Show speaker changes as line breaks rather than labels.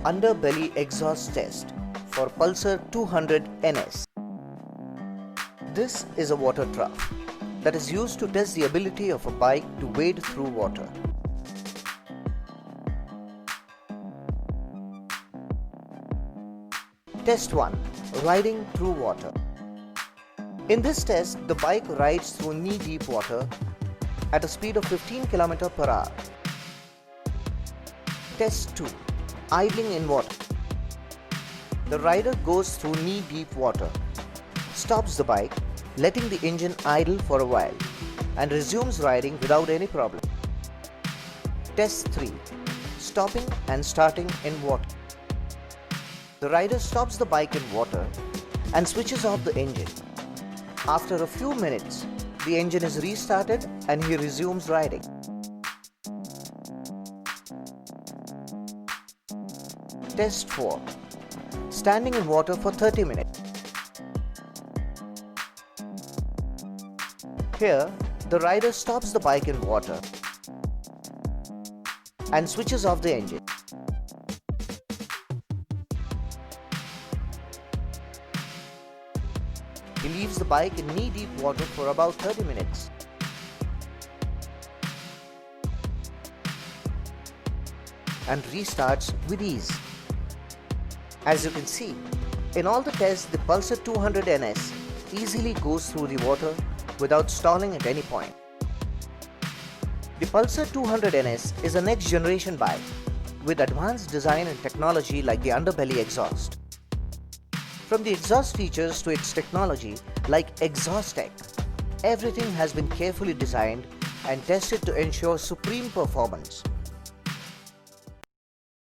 underbelly exhaust test for Pulsar 200 NS. This is a water trough that is used to test the ability of a bike to wade through water. Test 1. Riding through water. In this test, the bike rides through knee-deep water at a speed of 15 km/h. Test 2. Idling in water. The rider goes through knee-deep water, stops the bike, letting the engine idle for a while, and resumes riding without any problem. Test 3. Stopping and starting in water. The rider stops the bike in water and switches off the engine. After a few minutes, the engine is restarted and he resumes riding. Test 4. Standing in water for 30 minutes. Here, the rider stops the bike in water and switches off the engine. He leaves the bike in knee-deep water for about 30 minutes. And restarts with ease. As you can see, in all the tests, the Pulsar 200 NS easily goes through the water without stalling at any point. The Pulsar 200 NS is a next generation bike with advanced design and technology like the underbelly exhaust. From the exhaust features to its technology like exhaust tech, everything has been carefully designed and tested to ensure supreme performance.